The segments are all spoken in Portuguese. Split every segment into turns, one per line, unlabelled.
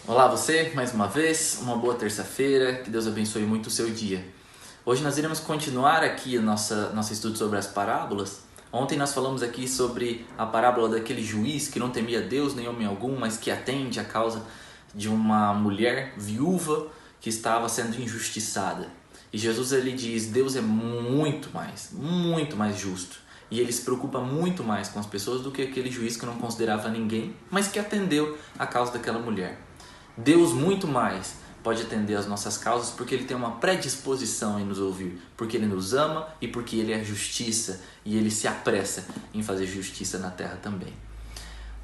Olá você, mais uma vez, uma boa terça-feira, que Deus abençoe muito o seu dia. Hoje nós iremos continuar aqui nosso estudo sobre as parábolas. Ontem nós falamos aqui sobre a parábola daquele juiz que não temia Deus nem homem algum, mas que atende a causa de uma mulher viúva que estava sendo injustiçada. E Jesus ele diz, Deus é muito mais justo. E ele se preocupa muito mais com as pessoas do que aquele juiz que não considerava ninguém, mas que atendeu a causa daquela mulher. Deus muito mais pode atender as nossas causas porque Ele tem uma predisposição em nos ouvir, porque Ele nos ama e porque Ele é justiça e Ele se apressa em fazer justiça na terra também.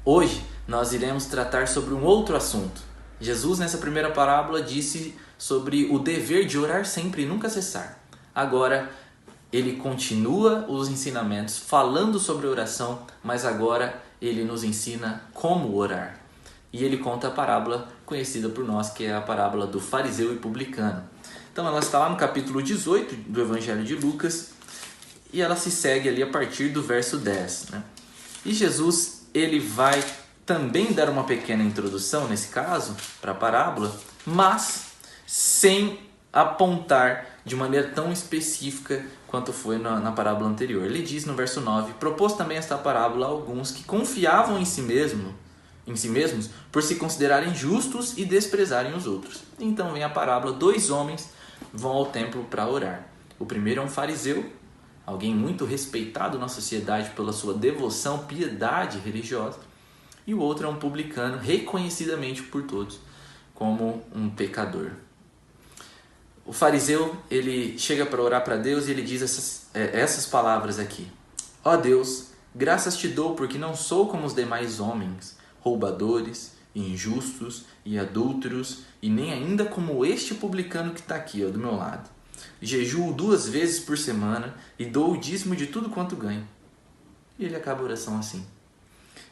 Hoje nós iremos tratar sobre um outro assunto. Jesus nessa primeira parábola disse sobre o dever de orar sempre e nunca cessar. Agora Ele continua os ensinamentos falando sobre oração, mas agora Ele nos ensina como orar. E ele conta a parábola conhecida por nós, que é a parábola do fariseu e publicano. Então ela está lá no capítulo 18 do Evangelho de Lucas e ela se segue ali a partir do verso 10. E Jesus ele vai também dar uma pequena introdução, nesse caso, para a parábola, mas sem apontar de maneira tão específica quanto foi na parábola anterior. Ele diz no verso 9, propôs também esta parábola a alguns que confiavam em si mesmos por se considerarem justos e desprezarem os outros. Então vem a parábola, 2 homens vão ao templo para orar. O primeiro é um fariseu, alguém muito respeitado na sociedade pela sua devoção, piedade religiosa. E o outro é um publicano, reconhecidamente por todos como um pecador. O fariseu, ele chega para orar para Deus e ele diz essas palavras aqui. Ó Deus, graças te dou porque não sou como os demais homens, roubadores, injustos e adúlteros, e nem ainda como este publicano que está aqui do meu lado. Jejuo 2 vezes por semana e dou o dízimo de tudo quanto ganho. E ele acaba a oração assim.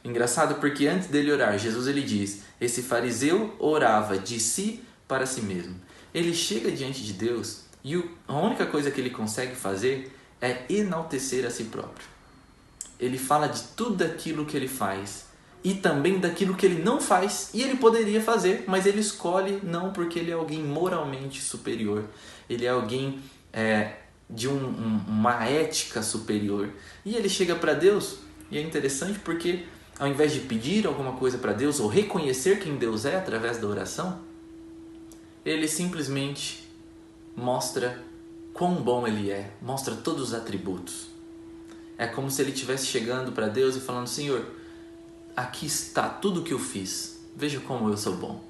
Engraçado porque antes dele orar, Jesus ele diz, esse fariseu orava de si para si mesmo. Ele chega diante de Deus e a única coisa que ele consegue fazer é enaltecer a si próprio. Ele fala de tudo aquilo que ele faz e também daquilo que ele não faz, e ele poderia fazer, mas ele escolhe não, porque ele é alguém moralmente superior, ele é alguém de uma ética superior, e ele chega para Deus, e é interessante porque ao invés de pedir alguma coisa para Deus, ou reconhecer quem Deus é através da oração, ele simplesmente mostra quão bom ele é, mostra todos os atributos. É como se ele estivesse chegando para Deus e falando, Senhor, aqui está tudo o que eu fiz, veja como eu sou bom.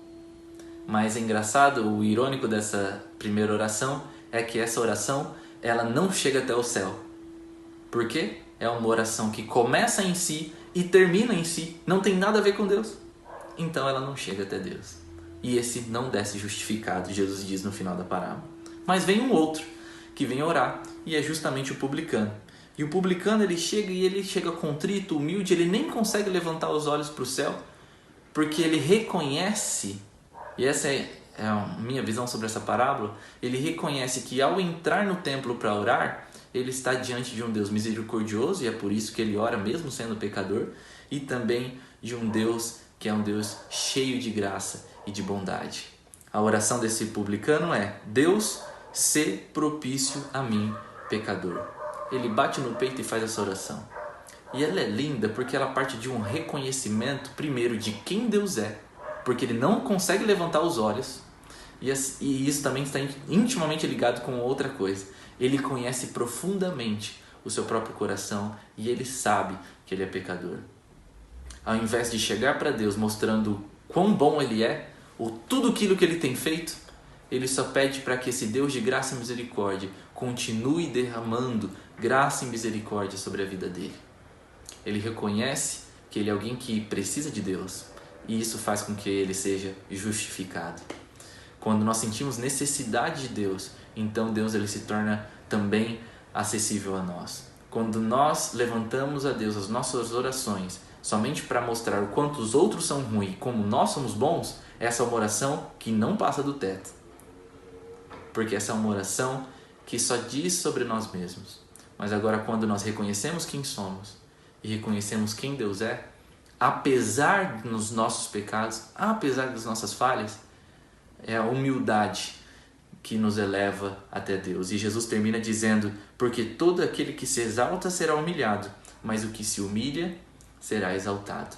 Mas é engraçado, o irônico dessa primeira oração é que essa oração ela não chega até o céu. Por quê? É uma oração que começa em si e termina em si, não tem nada a ver com Deus. Então ela não chega até Deus. E esse não desce justificado, Jesus diz no final da parábola. Mas vem um outro que vem orar e é justamente o publicano. E o publicano ele chega contrito, humilde, ele nem consegue levantar os olhos para o céu, porque ele reconhece, e essa é a minha visão sobre essa parábola, ele reconhece que ao entrar no templo para orar, ele está diante de um Deus misericordioso, e é por isso que ele ora mesmo sendo pecador, e também de um Deus que é um Deus cheio de graça e de bondade. A oração desse publicano é, Deus, sê propício a mim, pecador. Ele bate no peito e faz essa oração. E ela é linda porque ela parte de um reconhecimento, primeiro, de quem Deus é, porque ele não consegue levantar os olhos, e isso também está intimamente ligado com outra coisa. Ele conhece profundamente o seu próprio coração e ele sabe que ele é pecador. Ao invés de chegar para Deus mostrando quão bom ele é, ou tudo aquilo que ele tem feito, ele só pede para que esse Deus de graça e misericórdia continue derramando graça e misericórdia sobre a vida dele. Ele reconhece que ele é alguém que precisa de Deus e isso faz com que ele seja justificado. Quando nós sentimos necessidade de Deus, então Deus ele se torna também acessível a nós. Quando nós levantamos a Deus as nossas orações somente para mostrar o quanto os outros são ruins e como nós somos bons, essa é uma oração que não passa do teto. Porque essa é uma oração que só diz sobre nós mesmos. Mas agora quando nós reconhecemos quem somos e reconhecemos quem Deus é, apesar dos nossos pecados, apesar das nossas falhas, é a humildade que nos eleva até Deus. E Jesus termina dizendo: porque todo aquele que se exalta será humilhado, mas o que se humilha será exaltado.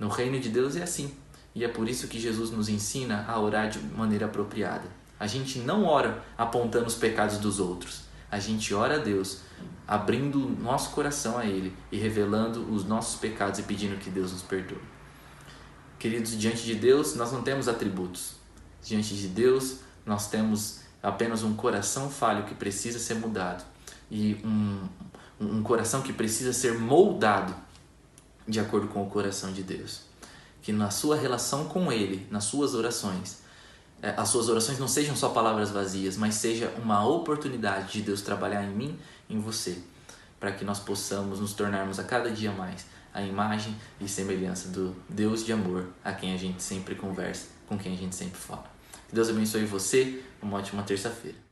No reino de Deus é assim. E é por isso que Jesus nos ensina a orar de maneira apropriada. A gente não ora apontando os pecados dos outros. A gente ora a Deus, abrindo o nosso coração a Ele e revelando os nossos pecados e pedindo que Deus nos perdoe. Queridos, diante de Deus nós não temos atributos. Diante de Deus nós temos apenas um coração falho que precisa ser mudado. E um coração que precisa ser moldado de acordo com o coração de Deus. Que na sua relação com Ele, nas suas orações, as suas orações não sejam só palavras vazias, mas seja uma oportunidade de Deus trabalhar em mim, em você, para que nós possamos nos tornarmos a cada dia mais a imagem e semelhança do Deus de amor a quem a gente sempre conversa, com quem a gente sempre fala. Que Deus abençoe você, uma ótima terça-feira.